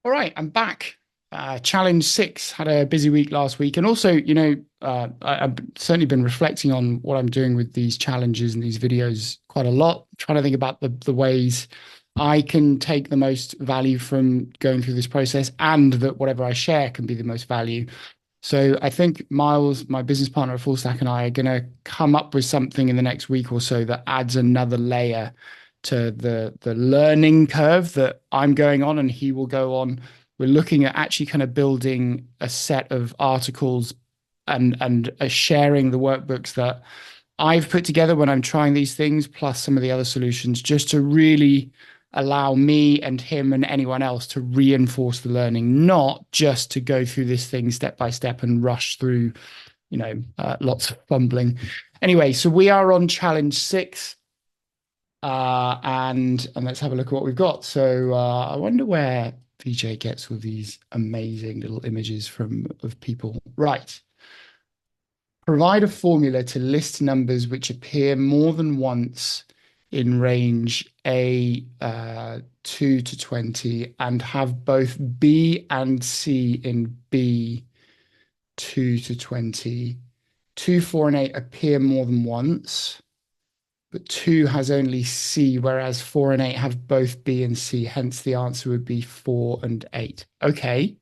All right, I'm back. Challenge 6 had a busy week last week, and also, I've certainly been reflecting on what I'm doing with these challenges and these videos quite a lot, trying to think about the ways I can take the most value from going through this process, and that whatever I share can be the most value. So I think Miles, my business partner at Full Stack, and I are going to come up with something in the next week or so that adds another layer to the learning curve that I'm going on and he will go on. We're looking at actually kind of building a set of articles and sharing the workbooks that I've put together when I'm trying these things, plus some of the other solutions, just to really allow me and him and anyone else to reinforce the learning, not just to go through this thing step by step and rush through, lots of fumbling. Anyway, so we are on challenge 6. And let's have a look at what we've got. So I wonder where VJ gets all these amazing little images from of people. Right. Provide a formula to list numbers which appear more than once in range A 2 to 20 and have both B and C in B 2 to 20. 2, 4, and 8 appear more than once, but 2 has only C, whereas 4 and 8 have both B and C. Hence, the answer would be 4 and 8. Okay.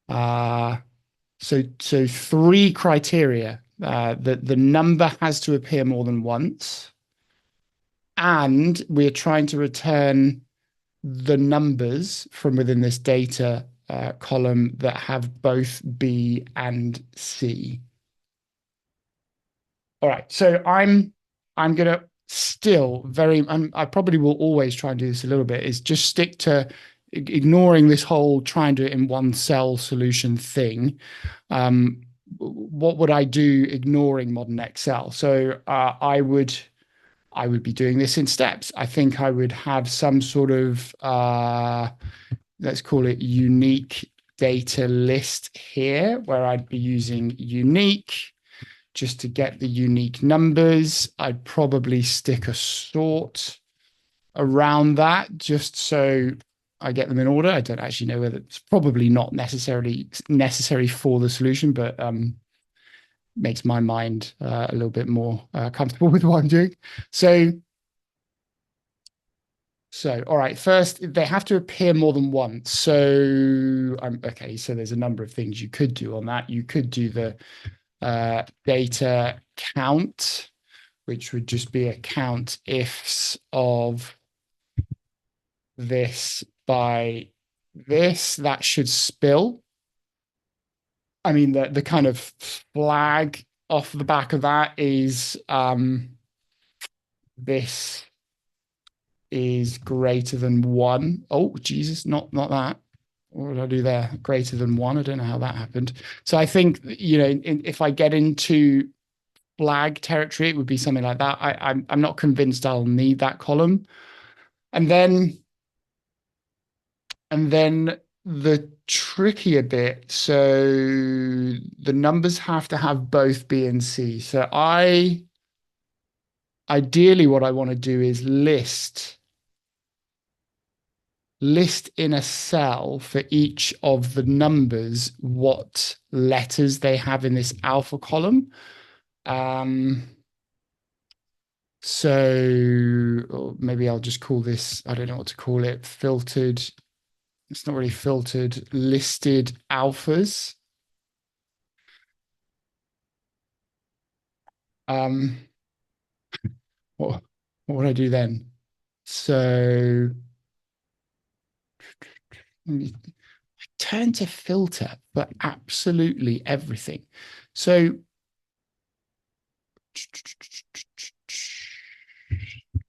So 3 criteria. The number has to appear more than once, and we're trying to return the numbers from within this data column that have both B and C. All right, so I'm gonna still I probably will always try and do this a little bit, is just stick to ignoring this whole try and do it in one cell solution thing. What would I do ignoring modern Excel? So I would be doing this in steps. I think I would have some sort of let's call it unique data list here, where I'd be using unique just to get the unique numbers. I'd probably stick a sort around that just so I get them in order. I don't actually know whether it's probably not necessarily necessary for the solution, but makes my mind a little bit more comfortable with what I'm doing. So, all right, first, they have to appear more than once. So, okay, so there's a number of things you could do on that. You could do the data count, which would just be a count ifs of this by this. That should spill. I mean, the kind of flag off the back of that is this is greater than 1. Oh, Jesus, not that. What did I do there? Greater than 1. I don't know how that happened. So I think, if I get into flag territory, it would be something like that. I'm not convinced I'll need that column. And then the trickier bit, so the numbers have to have both B and C. So ideally what I want to do is list in a cell for each of the numbers what letters they have in this alpha column. So maybe I'll just call this, I don't know what to call it, filtered. It's not really filtered, listed alphas. What, what would I do then? So turn to filter for absolutely everything. So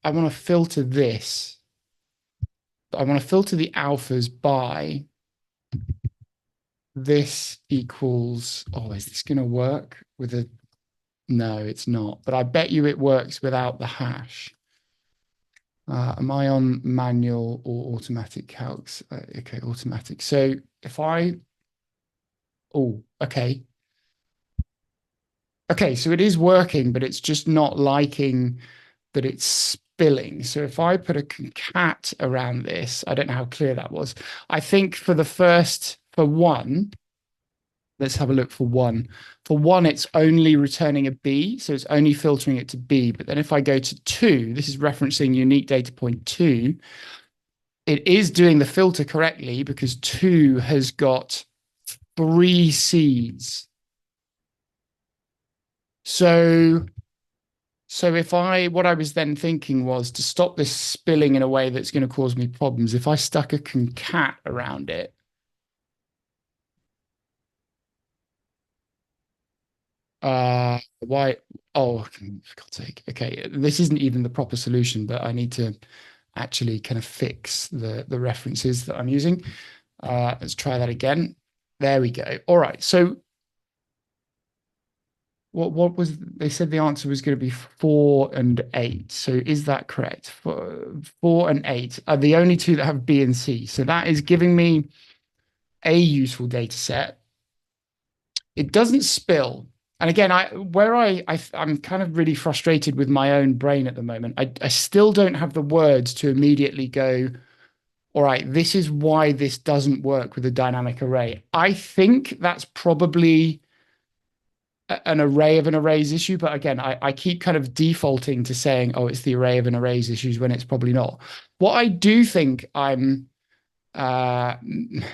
I want to filter this. I want to filter the alphas by this equals, oh, is this going to work with a, no, it's not, but I bet you it works without the hash. Am I on manual or automatic calcs? Okay, automatic. So if oh, okay. Okay, so it is working, but it's just not liking that it's spilling. So if I put a concat around this, I don't know how clear that was. I think for one, let's have a look for one. For one, it's only returning a B, so it's only filtering it to B. But then if I go to two, this is referencing unique data point two, it is doing the filter correctly because two has got three C's. So what I was then thinking was to stop this spilling in a way that's going to cause me problems, if I stuck a concat around it, why? Oh, for God's sake. Okay, this isn't even the proper solution, but I need to actually kind of fix the references that I'm using. Let's try that again. There we go. All right. So what was they said the answer was going to be 4 and 8. So is that correct? 4 and 8 are the only two that have B and C. So that is giving me a useful data set. It doesn't spill. And again, I'm kind of really frustrated with my own brain at the moment. I still don't have the words to immediately go, all right, this is why this doesn't work with a dynamic array. I think that's probably an array of an arrays issue, but again, I keep kind of defaulting to saying, oh, it's the array of an arrays issues when it's probably not. What I do think I don't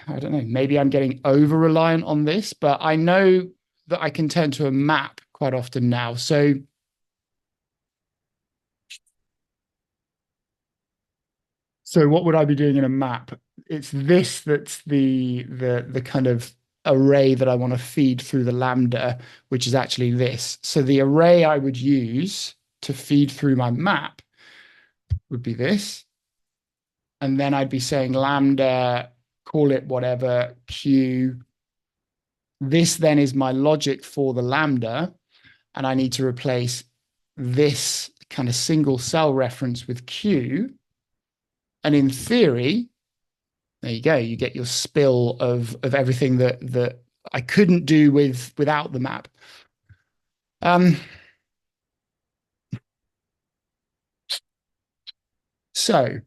know, maybe I'm getting over reliant on this, but I know that I can turn to a map quite often now. So what would I be doing in a map? It's this that's the kind of array that I want to feed through the lambda, which is actually this. So the array I would use to feed through my map would be this. And then I'd be saying lambda, call it whatever, q. This then is my logic for the lambda. And I need to replace this kind of single cell reference with q. And in theory, there you go. You get your spill of everything that I couldn't do without the map. So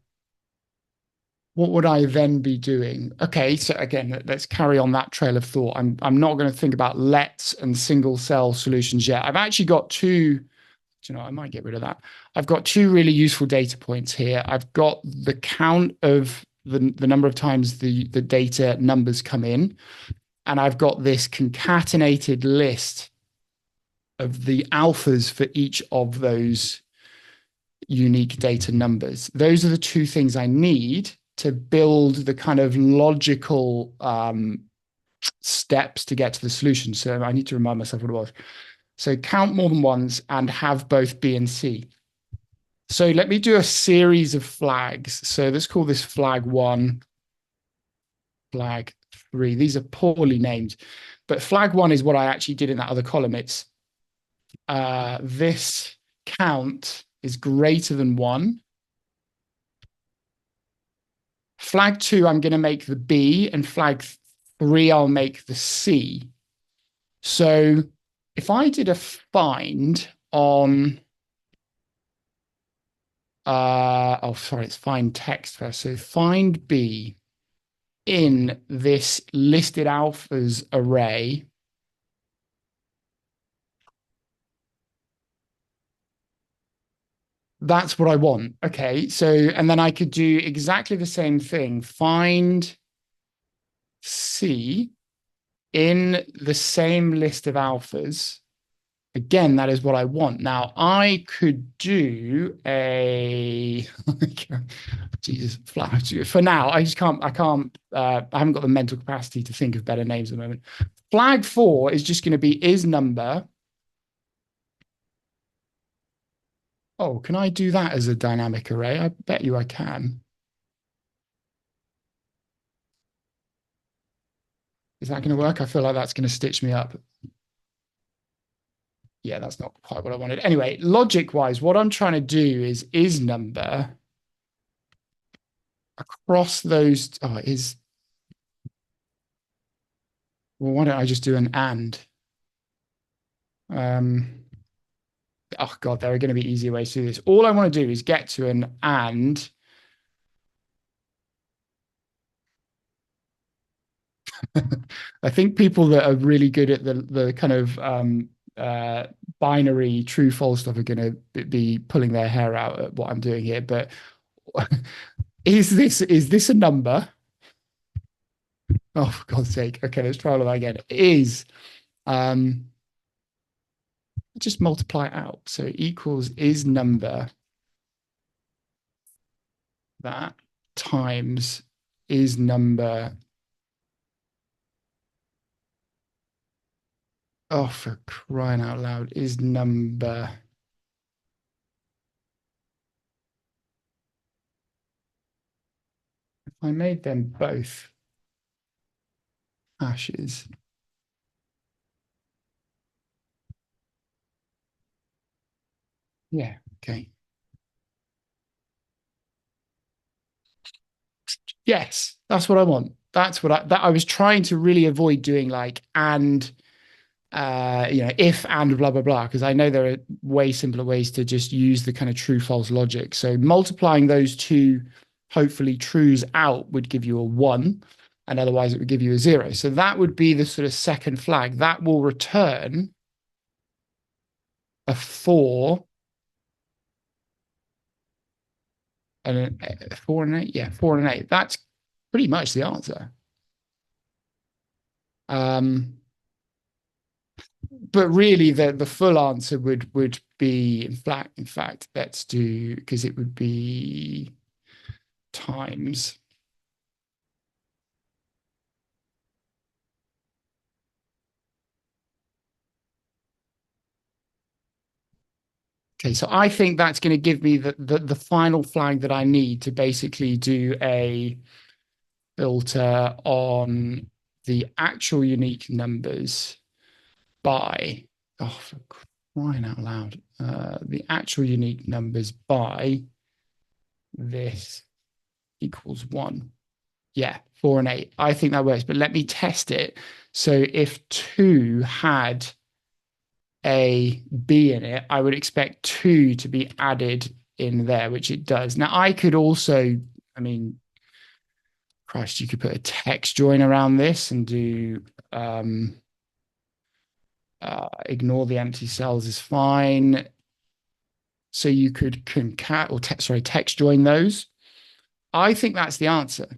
what would I then be doing? Okay, so again, let's carry on that trail of thought. I'm not going to think about lets and single cell solutions yet. I've actually got two. You know, I might get rid of that. I've got two really useful data points here. I've got the count of the number of times the data numbers come in, and I've got this concatenated list of the alphas for each of those unique data numbers. Those are the two things I need to build the kind of logical steps to get to the solution. So I need to remind myself what it was. So count more than once and have both B and C. So let me do a series of flags. So let's call this flag 1, flag 3. These are poorly named, but flag 1 is what I actually did in that other column. It's this count is greater than 1. Flag 2, I'm going to make the B, and flag 3, I'll make the C. So if I did a find on, it's find text first. So find B in this listed alphas array. That's what I want. Okay. So, and then I could do exactly the same thing. Find C in the same list of alphas. Again, that is what I want. Now, I could do a Jesus, for now. I haven't got the mental capacity to think of better names at the moment. Flag 4 is just going to be is number. Oh, can I do that as a dynamic array? I bet you I can. Is that going to work? I feel like that's going to stitch me up. Yeah, that's not quite what I wanted. Anyway, logic-wise, what I'm trying to do is number across those. Well, why don't I just do an and? Oh God, there are going to be easier ways to do this. All I want to do is get to an and. I think people that are really good at the kind of uh, binary true false stuff are going to be pulling their hair out at what I'm doing here. But is this a number? Oh, for God's sake! Okay, let's try all of that again. Is um, just multiply it out. So equals is number that times is number. Oh, for crying out loud! Is number. If I made them both hashes. Yeah. Okay. Yes, that's what I want. That's what I was trying to really avoid doing like and if and blah blah blah because I know there are way simpler ways to just use the kind of true false logic. So multiplying those two hopefully trues out would give you a one, and otherwise it would give you a zero. So that would be the sort of second flag that will return a four and a four and an eight. Yeah, four and an eight. That's pretty much the answer. Um, but really the full answer would be in fact let's do because it would be times. Okay, so I think that's going to give me the final flag that I need to basically do a filter on the actual unique numbers by, oh, for crying out loud, the actual unique numbers by this equals one. Yeah, four and eight. I think that works, but let me test it. So if two had a B in it, I would expect two to be added in there, which it does. Now, I could also, I mean, Christ, you could put a text join around this and do ignore the empty cells is fine. So you could concat or text join those. I think that's the answer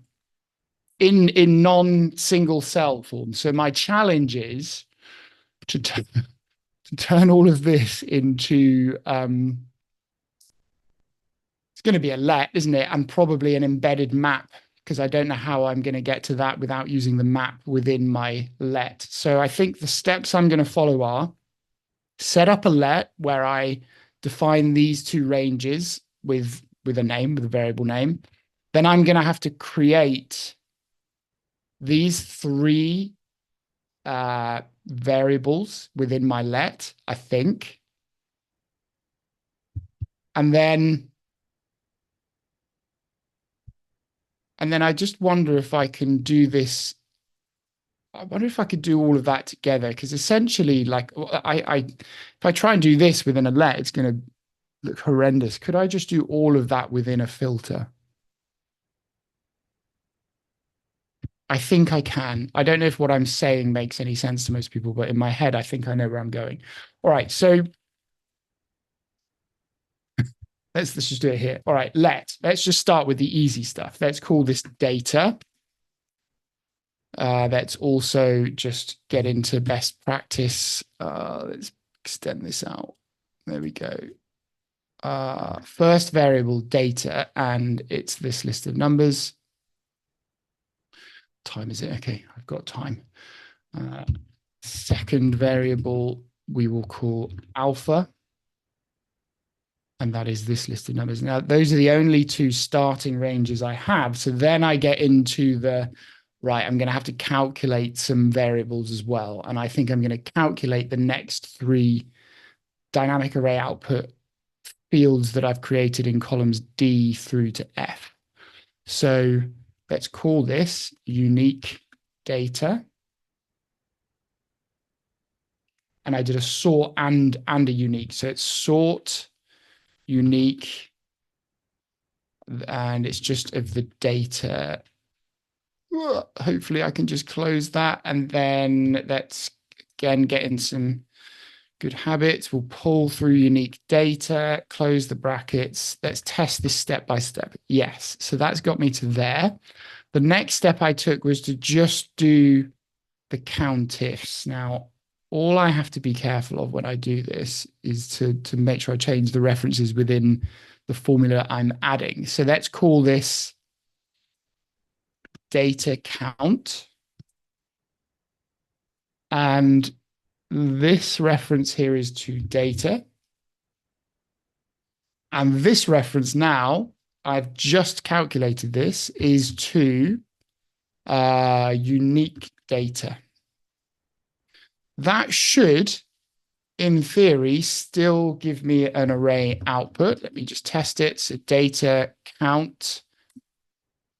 in non-single cell form. So my challenge is to turn all of this into it's going to be a let, isn't it? And probably an embedded map because I don't know how I'm going to get to that without using the map within my let. So I think the steps I'm going to follow are set up a let where I define these two ranges with a name, with a variable name. Then I'm going to have to create these three variables within my let, I think. And then I just wonder if I can do this. I wonder if I could do all of that together because essentially, like, if I try and do this within a let, it's going to look horrendous. Could I just do all of that within a filter? I think I can. I don't know if what I'm saying makes any sense to most people, but in my head, I think I know where I'm going. All right, so let's just do it here. All right, let's just start with the easy stuff. Let's call this data. Let's also just get into best practice. Let's extend this out. There we go. First variable data, and it's this list of numbers. Time is it? Okay, I've got time. Second variable we will call alpha, and that is this list of numbers. Now, those are the only two starting ranges I have. So then I get into right, I'm going to have to calculate some variables as well. And I think I'm going to calculate the next three dynamic array output fields that I've created in columns D through to F. So let's call this unique data. and I did a sort and a unique. So it's sort, unique, and it's just of the data. Hopefully I can just close that, and then let's again get in some good habits. We'll pull through unique data, close the brackets. Let's test this step by step. Yes, so that's got me to there. The next step I took was to just do the countifs. Now, all I have to be careful of when I do this is to make sure I change the references within the formula I'm adding. So let's call this data count. And this reference here is to data. And this reference now, I've just calculated this, is to unique data. That should, in theory, still give me an array output. Let me just test it. So data count.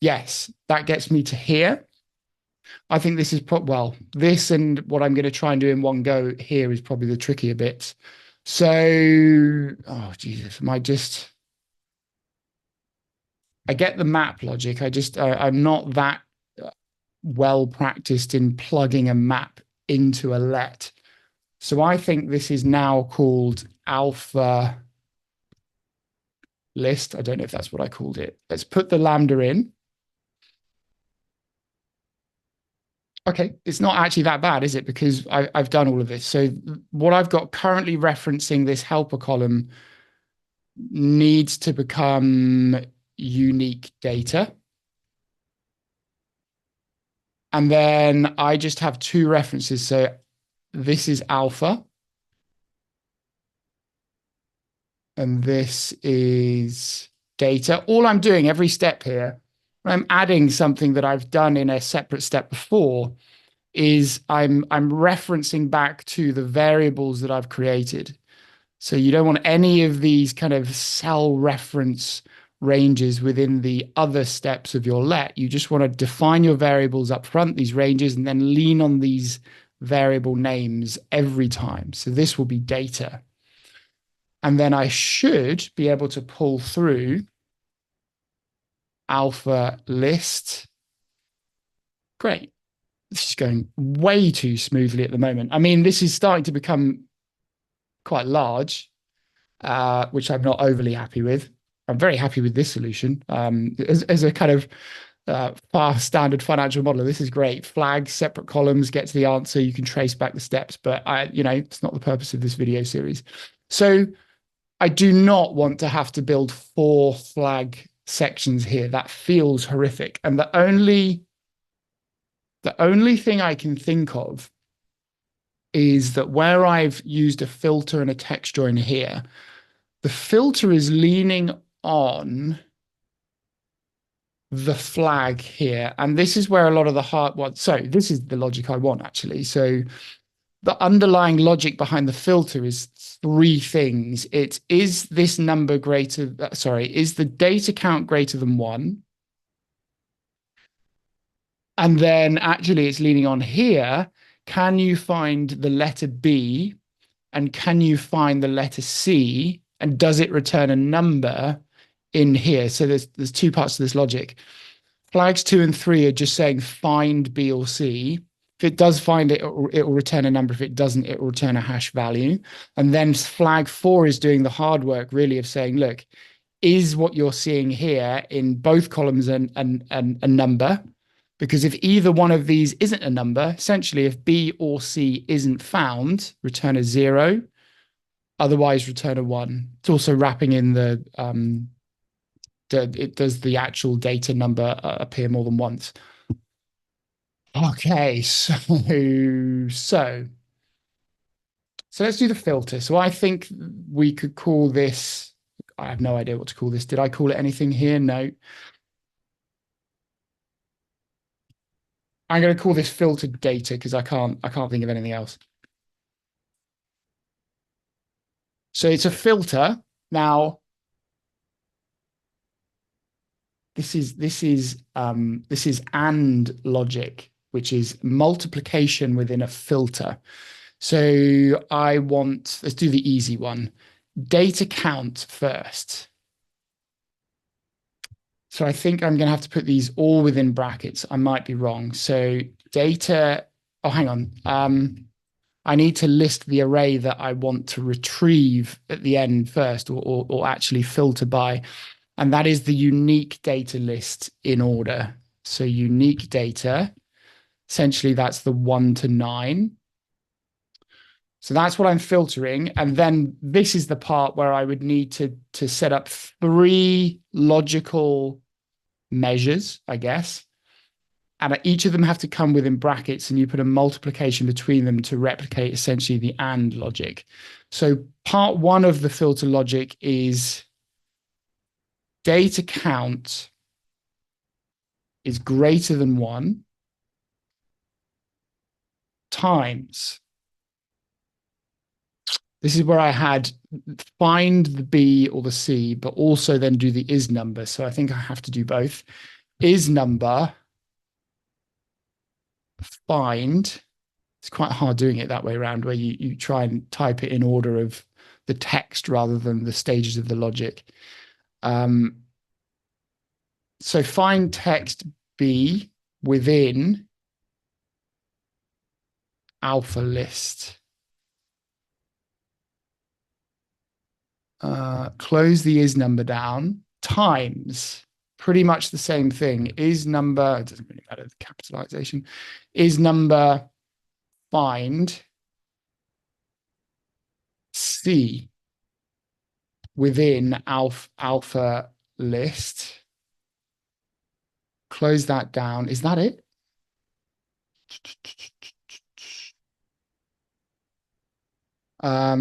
Yes, that gets me to here. I think this is, well, this and what I'm going to try and do in one go here is probably the trickier bit. So, oh, Jesus, I get the map logic. I'm not that well practiced in plugging a map into a let. So I think this is now called alpha list. I don't know if that's what I called it. Let's put the lambda in. Okay, it's not actually that bad, is it? Because I've done all of this. So what I've got currently referencing this helper column needs to become unique data. And then I just have two references. So this is alpha. And this is data. All I'm doing every step here, I'm adding something that I've done in a separate step before, is I'm referencing back to the variables that I've created. So you don't want any of these kind of cell reference ranges within the other steps of your let. You just want to define your variables up front, these ranges, and then lean on these variable names every time. So this will be data. And then I should be able to pull through alpha list. Great. This is going way too smoothly at the moment. I mean, this is starting to become quite large, which I'm not overly happy with. I'm very happy with this solution. As a kind of fast standard financial model, this is great. Flags, separate columns, get to the answer. You can trace back the steps, but it's not the purpose of this video series. So I do not want to have to build 4 flag sections here. That feels horrific. And the only thing I can think of is that where I've used a filter and a text join here, the filter is leaning on the flag here. And this is where a lot of the hard ones, so this is the logic I want actually. So the underlying logic behind the filter is 3 things. It is this number greater, is the data count greater than 1? And then actually it's leaning on here. Can you find the letter B and can you find the letter C? And does it return a number in here? So there's 2 parts to this logic. Flags 2 and 3 are just saying find B or C. If it does find it, it will return a number. If it doesn't, it will return a hash value. And then flag 4 is doing the hard work really of saying, look, is what you're seeing here in both columns a number? Because if either one of these isn't a number, essentially if B or C isn't found, return a 0, otherwise return a 1. It's also wrapping in it does the actual data number appear more than once. Okay, so let's do the filter. So I think we could call this, I have no idea what to call this. Did I call it anything here? No. I'm going to call this filtered data because I can't think of anything else. So it's a filter. Now, this is AND logic, which is multiplication within a filter. So let's do the easy one. Data count first. So I think I'm going to have to put these all within brackets. I might be wrong. So data, oh, hang on. I need to list the array that I want to retrieve at the end first, or actually filter by. And that is the unique data list in order. So unique data, essentially that's the 1 to 9. So that's what I'm filtering. And then this is the part where I would need to set up 3 logical measures, I guess. And each of them have to come within brackets, and you put a multiplication between them to replicate essentially the AND logic. So part 1 of the filter logic is data count is greater than 1 times. This is where I had find the B or the C, but also then do the is number. So I think I have to do both. Is number, find. It's quite hard doing it that way around, where you try and type it in order of the text rather than the stages of the logic. So find text B within alpha list. Close the is number down times pretty much the same thing. Is number, it doesn't really matter, the capitalization. Is number find C within alpha list. Close that down. Is that it? I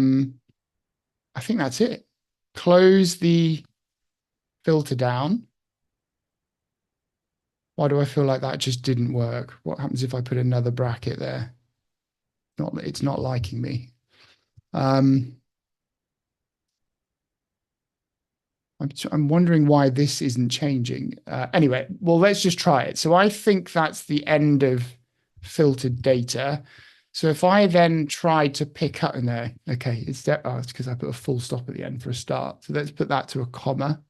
think that's it. Close the filter down. Why do I feel like that just didn't work? What happens if I put another bracket there? It's not liking me. I'm wondering why this isn't changing. Anyway, well, let's just try it. So I think that's the end of filtered data. So if I then try to pick up, no, okay, it's because I put a full stop at the end for a start. So let's put that to a comma.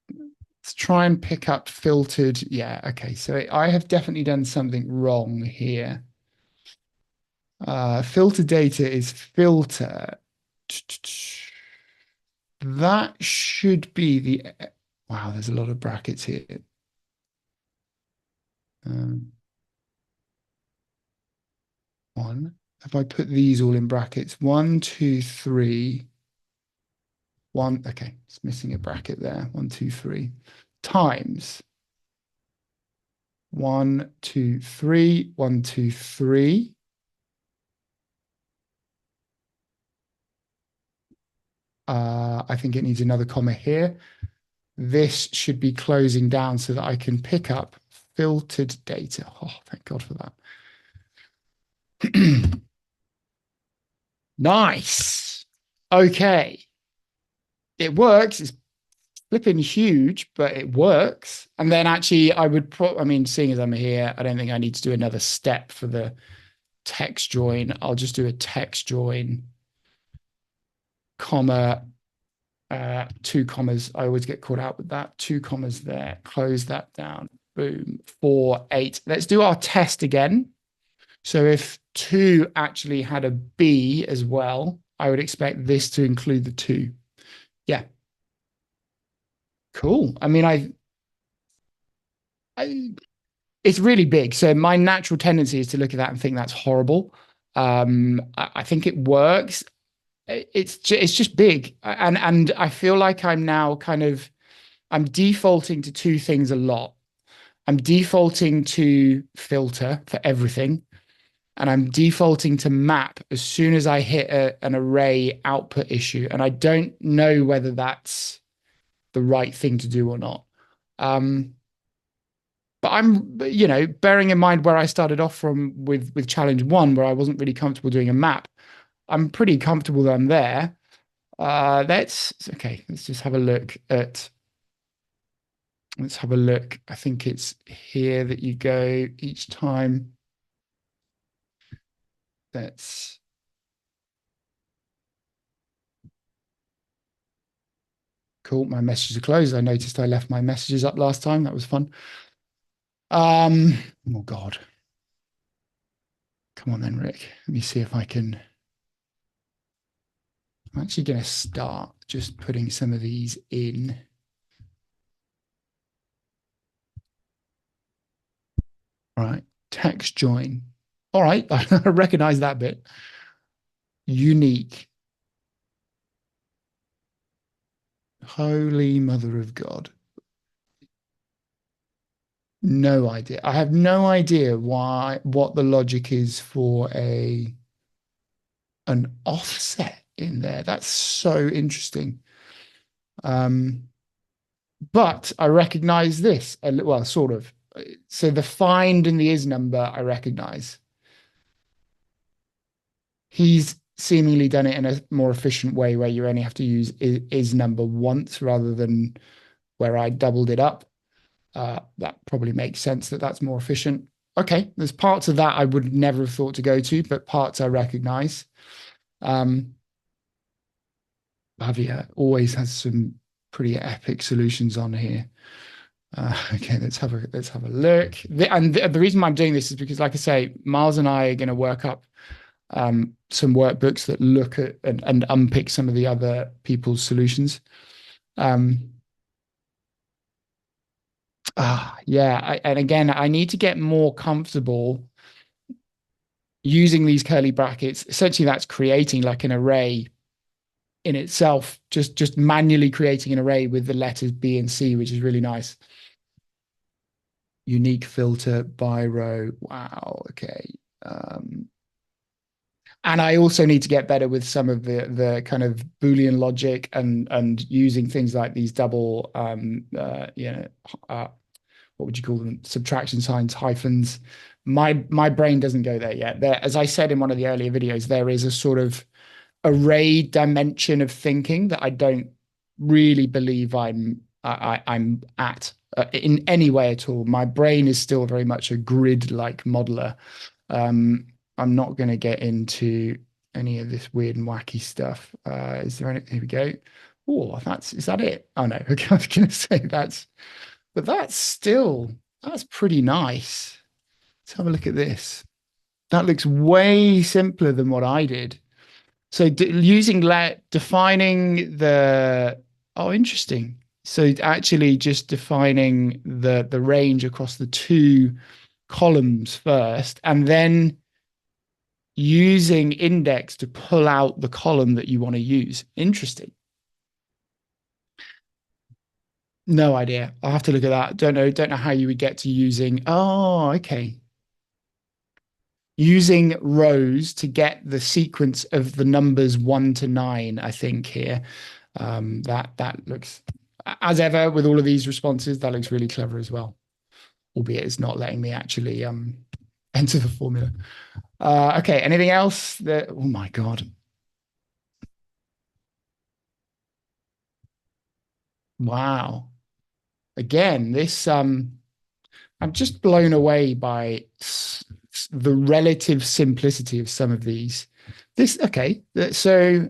Let's try and pick up filtered. Yeah, okay. So I have definitely done something wrong here. Filter data is filter. That should be the, wow, there's a lot of brackets here. One. If I put these all in brackets, 1, 2, 3, 1. Okay, it's missing a bracket there. 1, 2, 3 times 1, 2, 3, 1, 2, 3. I think it needs another comma here. This should be closing down so that I can pick up filtered data. Oh, thank God for that. Nice. Okay. It works. It's flipping huge, but it works. And then actually I would put, I mean, seeing as I'm here, I don't think I need to do another step for the text join. I'll just do a text join, comma, 2 commas. I always get caught out with that. 2 commas there. Close that down. Boom. 4, 8. Let's do our test again. So if 2 actually had a B as well, I would expect this to include the 2. Yeah. Cool. I mean, it's really big. So my natural tendency is to look at that and think that's horrible. I think it works. It's just big, and I feel like I'm defaulting to 2 things a lot. I'm defaulting to filter for everything, and I'm defaulting to map as soon as I hit an array output issue, and I don't know whether that's the right thing to do or not. But I'm, bearing in mind where I started off from with challenge 1, where I wasn't really comfortable doing a map. I'm pretty comfortable that I'm there. Let's just have a look at, let's have a look. I think it's here that you go each time. That's cool. My messages are closed. I noticed I left my messages up last time. That was fun. Um, oh God. Come on then, Rick. Let me see if I can. I'm actually going to start just putting some of these in. All right. Text join. All right. I recognize that bit. Unique. Holy Mother of God. No idea. I have no idea what the logic is for an offset in there. That's so interesting. Um, but I recognize this. Well, sort of. So the find and the is number, I recognize. He's seemingly done it in a more efficient way where you only have to use is number once rather than where I doubled it up. That probably makes sense that that's more efficient. Okay, there's parts of that I would never have thought to go to, but parts I recognize. Um, Bavia always has some pretty epic solutions on here. Okay, let's have a look. The reason why I'm doing this is because, like I say, Miles and I are going to work up some workbooks that look at and unpick some of the other people's solutions. Um, yeah, and again, I need to get more comfortable using these curly brackets. Essentially, that's creating like an array in itself, just manually creating an array with the letters B and C, which is really nice. Unique filter by row. Wow. Okay. And I also need to get better with some of the kind of Boolean logic and using things like these double what would you call them? Subtraction signs, hyphens. My brain doesn't go there yet. There, as I said in one of the earlier videos, there is a sort of array dimension of thinking that I don't really believe I'm at in any way at all. My brain is still very much a grid-like modeler. Um, I'm not going to get into any of this weird and wacky stuff. Is there any? Here we go. Oh, is that it? Oh no, okay, I was going to say but that's pretty nice. Let's have a look at this. That looks way simpler than what I did. So using let defining the oh, interesting. So actually just defining the range across the two columns first, and then using index to pull out the column that you want to use. Interesting. No idea. I'll have to look at that. Don't know how you would get to using. Oh, okay. Using rows to get the sequence of the numbers 1 to 9, I think here. That looks, as ever with all of these responses, that looks really clever as well. Albeit it's not letting me actually enter the formula. Okay, anything else that, oh my God. Wow. Again, this I'm just blown away by the relative simplicity of some of these. This okay, so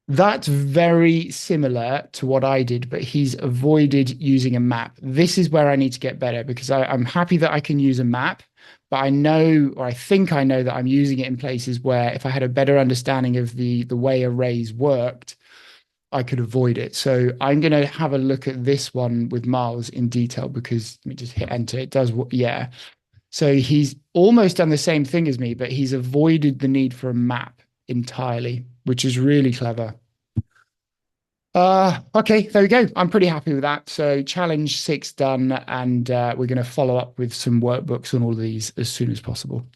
that's very similar to what I did, but he's avoided using a map. This is where I need to get better because I'm happy that I can use a map, but I know, or I think I know that I'm using it in places where if I had a better understanding of the way arrays worked, I could avoid it. So I'm going to have a look at this one with Miles in detail because let me just hit enter. It does what, yeah. So he's almost done the same thing as me, but he's avoided the need for a map entirely, which is really clever. Okay, there we go. I'm pretty happy with that. So challenge 6 done, and we're going to follow up with some workbooks on all of these as soon as possible.